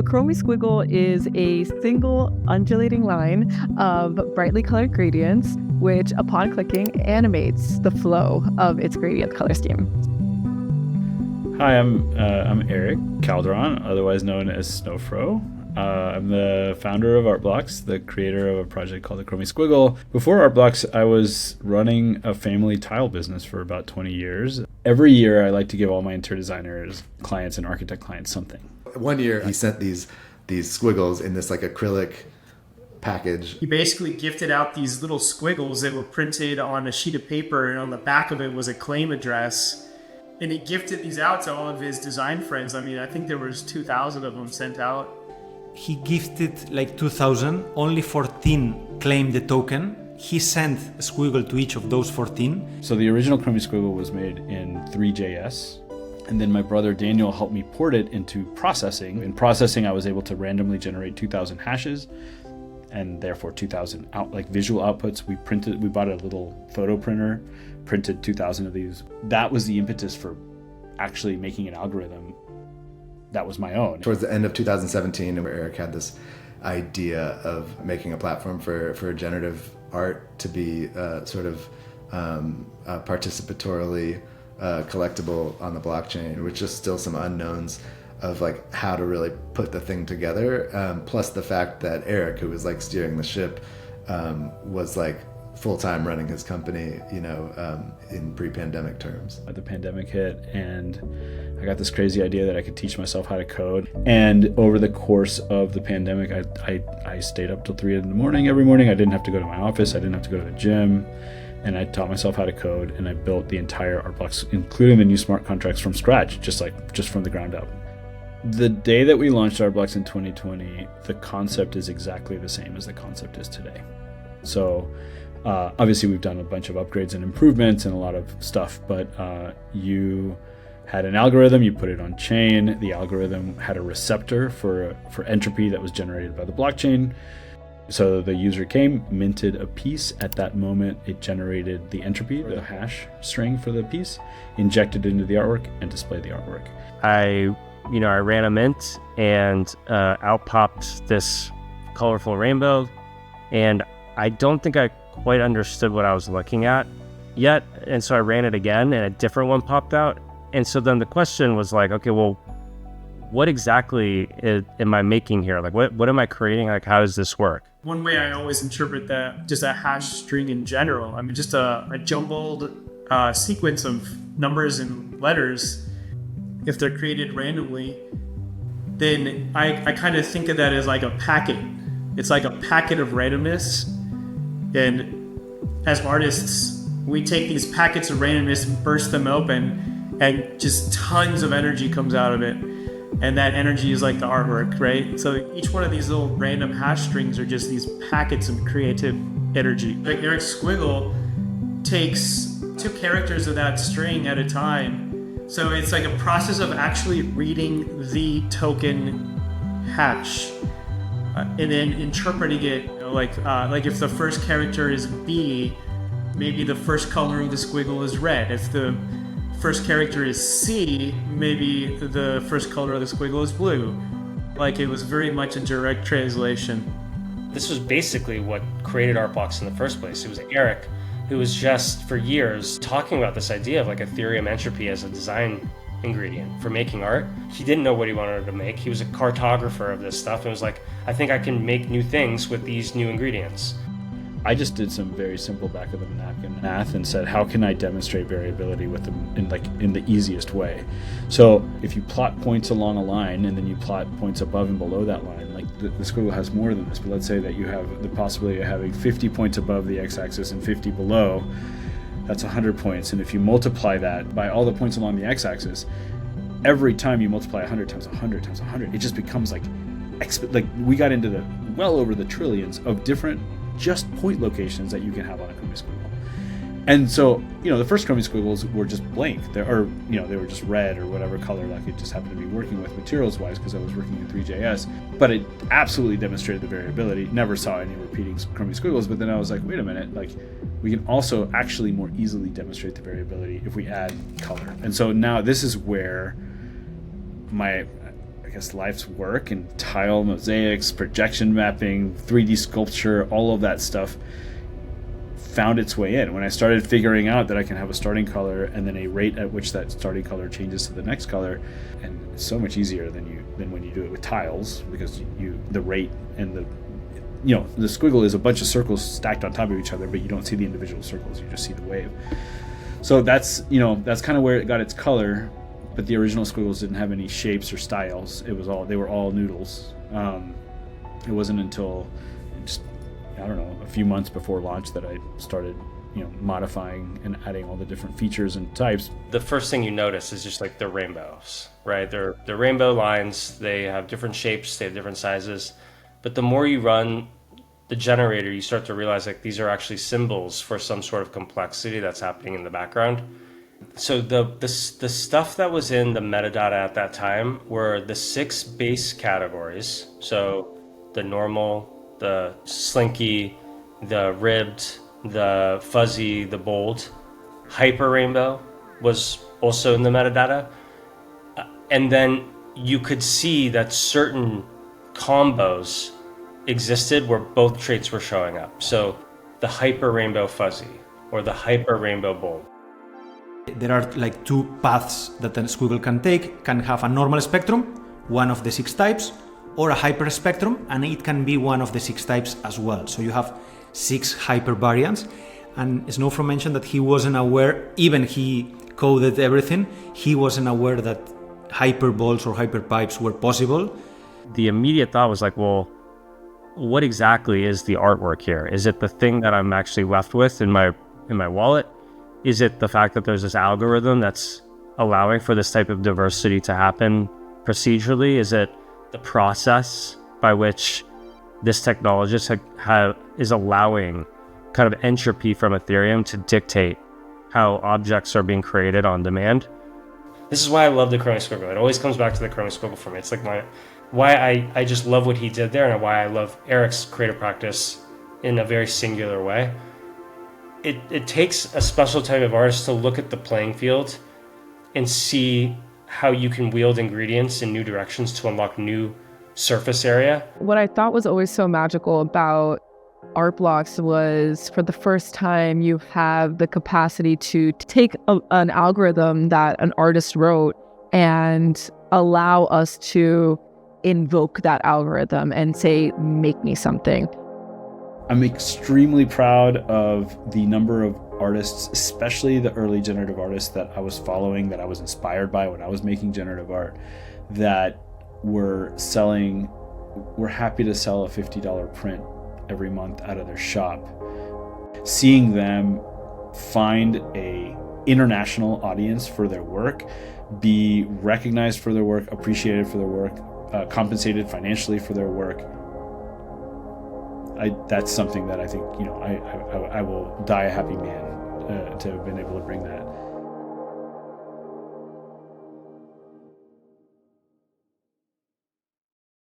A Chromie Squiggle is a single undulating line of brightly colored gradients, which upon clicking animates the flow of its gradient color scheme. Hi, I'm Erick Calderon, otherwise known as Snowfro. I'm the founder of Artblocks, the creator of a project called the Chromie Squiggle. Before Artblocks, I was running a family tile business for about 20 years. Every year, I like to give all my interior designers, clients, and architect clients something. One year, he sent these squiggles in this like acrylic package. He basically gifted out these little squiggles that were printed on a sheet of paper, and on the back of it was a claim address. And he gifted these out to all of his design friends. I mean, I think there was 2,000 of them sent out. He gifted like 2,000, only 14 claimed the token. He sent a squiggle to each of those 14. So the original Chromie Squiggle was made in 3JS. And then my brother Daniel helped me port it into processing. In processing, I was able to randomly generate 2,000 hashes and therefore 2,000 visual outputs. We bought a little photo printer, printed 2,000 of these. That was the impetus for actually making an algorithm that was my own. Towards the end of 2017, Erick had this idea of making a platform for generative art to be participatorily collectible on the blockchain, which is still some unknowns of like how to really put the thing together. Plus the fact that Erick, who was like steering the ship, was like full-time running his company, in pre-pandemic terms. The pandemic hit and I got this crazy idea that I could teach myself how to code. And over the course of the pandemic, I stayed up till 3 a.m. every morning. I didn't have to go to my office. I didn't have to go to the gym. And I taught myself how to code, and I built the entire Artblocks, including the new smart contracts, from scratch, just from the ground up. The day that we launched Artblocks in 2020, the concept is exactly the same as the concept is today. So obviously we've done a bunch of upgrades and improvements and a lot of stuff, but you had an algorithm, you put it on chain. The algorithm had a receptor for entropy that was generated by the blockchain. So the user came, minted a piece. At that moment, it generated the entropy, the hash string for the piece, injected it into the artwork, and displayed the artwork. I ran a mint, and out popped this colorful rainbow, and I don't think I quite understood what I was looking at yet. And so I ran it again, and a different one popped out. And so then the question was like, okay, well, what exactly am I making here? Like, what am I creating? Like, how does this work? One way I always interpret that, just a hash string in general, I mean, just a jumbled sequence of numbers and letters, if they're created randomly, then I kind of think of that as like a packet. It's like a packet of randomness. And as artists, we take these packets of randomness and burst them open, and just tons of energy comes out of it. And that energy is like the artwork, right? So each one of these little random hash strings are just these packets of creative energy. Like Erick Squiggle takes 2 characters of that string at a time. So it's like a process of actually reading the token hash and then interpreting it. Like if the first character is B, maybe the first color of the squiggle is red. If the first character is C, maybe the first color of the squiggle is blue. Like, it was very much a direct translation. This was basically what created Artblocks in the first place. It was Erick who was just for years talking about this idea of like Ethereum entropy as a design ingredient for making art. He didn't know what he wanted to make. He was a cartographer of this stuff and was like, I think I can make new things with these new ingredients. I just did some very simple back of the napkin math and said, how can I demonstrate variability with them in the easiest way? So if you plot points along a line and then you plot points above and below that line, like the squiggle has more than this, but let's say that you have the possibility of having 50 points above the x-axis and 50 below, that's 100 points. And if you multiply that by all the points along the x-axis, every time you multiply 100 times 100 times 100, it just becomes like we got into the well over the trillions of different just point locations that you can have on a Chromie Squiggle. And so, the first Chromie Squiggles were just blank. They were just red or whatever color, like it just happened to be working with materials-wise because I was working in 3JS. But it absolutely demonstrated the variability. Never saw any repeating Chromie Squiggles, but then I was like, wait a minute, like we can also actually more easily demonstrate the variability if we add color. And so now this is where my guess, life's work and tile mosaics, projection mapping, 3D sculpture, all of that stuff found its way in. When I started figuring out that I can have a starting color and then a rate at which that starting color changes to the next color, and it's so much easier than when you do it with tiles, because the rate and the squiggle is a bunch of circles stacked on top of each other, but you don't see the individual circles, you just see the wave. So that's kind of where it got its color. But the original squiggles didn't have any shapes or styles. They were all noodles. It wasn't until just, I don't know, a few months before launch that I started, modifying and adding all the different features and types. The first thing you notice is just like the rainbows, right? They're rainbow lines. They have different shapes. They have different sizes. But the more you run the generator, you start to realize like these are actually symbols for some sort of complexity that's happening in the background. So the stuff that was in the metadata at that time were the 6 base categories. So the normal, the slinky, the ribbed, the fuzzy, the bold. Hyper rainbow was also in the metadata. And then you could see that certain combos existed where both traits were showing up. So the hyper rainbow fuzzy or the hyper rainbow bold. There are like 2 paths that a squiggle can take. Can have a normal spectrum, one of the 6 types, or a hyper spectrum, and it can be one of the 6 types as well. So you have 6 hyper variants. And Snowfro mentioned that he wasn't aware, even he coded everything, he wasn't aware that hyper balls or hyper pipes were possible. The immediate thought was like, well, what exactly is the artwork here? Is it the thing that I'm actually left with in my wallet? Is it the fact that there's this algorithm that's allowing for this type of diversity to happen procedurally? Is it the process by which this technologist is allowing kind of entropy from Ethereum to dictate how objects are being created on demand? This is why I love the Chromie Squiggle. It always comes back to the Chromie Squiggle for me. It's like why I just love what he did there, and why I love Erick's creative practice in a very singular way. It takes a special type of artist to look at the playing field and see how you can wield ingredients in new directions to unlock new surface area. What I thought was always so magical about art blocks was, for the first time, you have the capacity to take an algorithm that an artist wrote and allow us to invoke that algorithm and say, make me something. I'm extremely proud of the number of artists, especially the early generative artists that I was following, that I was inspired by when I was making generative art, that were happy to sell a $50 print every month out of their shop. Seeing them find a international audience for their work, be recognized for their work, appreciated for their work, compensated financially for their work, that's something that I think, I will die a happy man to have been able to bring that.